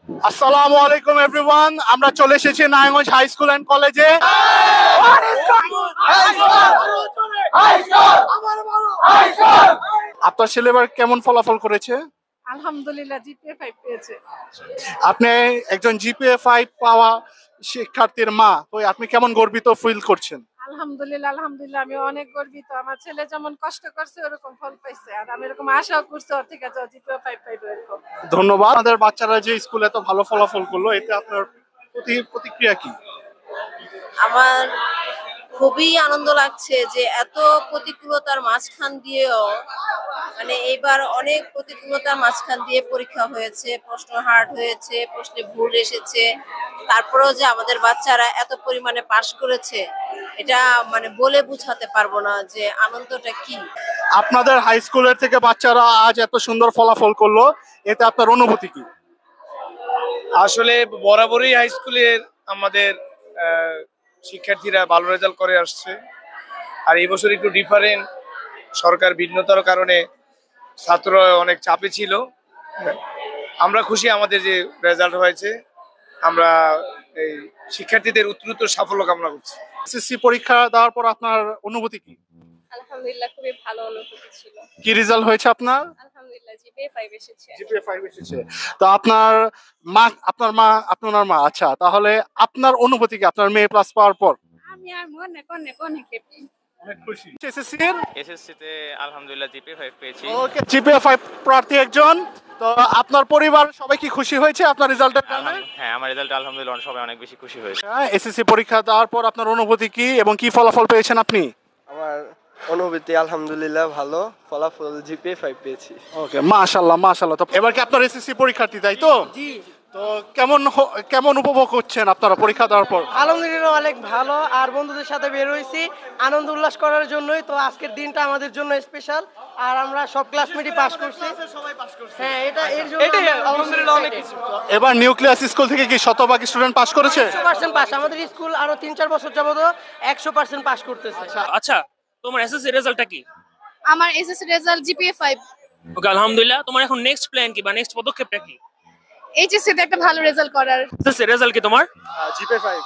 আসসালামু আলাইকুম এভরিওয়ান, আমরা চলে এসেছি নারায়ণগঞ্জ হাই স্কুল এন্ড কলেজে। আপনার ছেলে এবার কেমন ফলাফল করেছে? আলহামদুলিল্লাহ জিপিএ 5 পেয়েছে। আপনি একজন জিপিএ 5 পাওয়া শিক্ষার্থীর মা হয়ে আপনি কেমন গর্বিত ফিল করছেন? আলহামদুলিল্লাহ আমি অনেক গর্বিত। আমার ছেলে যেমন কষ্ট করছে ওরকম ফল পাইছে। আর আমি এরকম আশাও করছি ওর থেকে যে জিপিএ 5 পাইবে এরকম। ধন্যবাদ। আমাদের বাচ্চারা যে স্কুলে এত ভালো ফলাফল করলো, এতে আপনার প্রতিক্রিয়া কি? আমার খুবই আনন্দ লাগছে যে এত প্রতিকূলতার মাঝখান দিয়েও মানে এইবার অনেক প্রতিকূলতার মাঝখান দিয়ে পরীক্ষা হয়েছে, প্রশ্ন হার্ড হয়েছে, প্রশ্নে ভুল এসেছে, তারপরেও যে আমাদের বাচ্চারা এত পরিমাণে পাশ করেছে, এটা মানে বলে বুঝাতে পারবো না যে আনন্দটা কি। আপনাদের হাই স্কুলের থেকে বাচ্চারা আজ এত সুন্দর ফলাফল করলো, এতে আপনার অনুভূতি কি? আসলে বরাবরই হাই স্কুলের আমাদের শিক্ষার্থীরা ভালো রেজাল্ট করে আসছে, আর এই বছর একটু ডিফারেন্ট, সরকার ভিন্নতার কারণে ছাত্র অনেক চাপে ছিল। আমরা খুশি আমাদের যে রেজাল্ট হয়েছে, আমরা এই শিক্ষার্থীদের উত্তরোত্তর সাফল্য কামনা করছি। এসএসসি পরীক্ষা দেওয়ার পর আপনার অনুভূতি কি? আলহামদুলিল্লাহ খুবই ভালো অনুভূতি ছিল। কি রেজাল্ট হয়েছে আপনার? আলহামদুলিল্লাহ জিপিএ 5 এসেছে। জিপিএ 5 এসেছে। তো আপনার মা আচ্ছা, তাহলে আপনার অনুভূতি কি আপনার মেয়ে প্লাস পাওয়ার পর? আমি আর অনেক অনেক অনেক হ্যাপি। অনেক খুশি। এসএসসি এর এসএসসিতে আলহামদুলিল্লাহ জিপিএ 5 পেয়েছি। ওকে, জিপিএ 5 প্রার্থী একজন। তো আপনার পরিবার সবাই কি খুশি হয়েছে আপনার রেজাল্টের কারণে? হ্যাঁ, আমার রেজাল্ট আলহামদুলিল্লাহ সবাই অনেক বেশি খুশি হয়েছে। এসএসসি পরীক্ষা দেওয়ার পর আপনার অনুভূতি কি এবং কি ফলাফল পেয়েছেন আপনি? আমার অনুভূতি আলহামদুলিল্লাহ ভালো, ফলাফল জিপিএ 5 পেয়েছি। ওকে, মাশাআল্লাহ মাশাআল্লাহ। তো এবার কি আপনার এসএসসি পরীক্ষার্থী, তাই তো? জি, তো কেমন উপভোগ করছেন আপনারা পরীক্ষা দেওয়ার পর? আলহামদুলিল্লাহ অনেক ভালো। আর বন্ধুদের সাথে বের হয়েছি আনন্দ উল্লাস করার জন্যই। তো আজকের দিনটা আমাদের জন্য স্পেশাল। আর আমরা সব ক্লাসমেটই পাস করছি। হ্যাঁ, এটা এর জন্য এটাই আমরা আলহামদুলিল্লাহ অনেক কিছু। এবার নিউক্লিয়াস স্কুল থেকে কি শতভাগ স্টুডেন্ট পাস করেছে? 100% পাস। আমাদের স্কুল আরো 3-4 বছর যাবত 100% পাস করতেছে। আচ্ছা, তোমার এসএসসি রেজাল্টটা কি? আমার এসএসসি রেজাল্ট জিপিএ 5। ওকে, আলহামদুলিল্লাহ। তোমার এখন নেক্সট প্ল্যান কি বা নেক্সট পদক্ষেপটা কি? এইচএসসি তে একটা ভালো রেজাল্ট করার। এসএসসি রেজাল্ট কি তোমার? জিপিএ 5।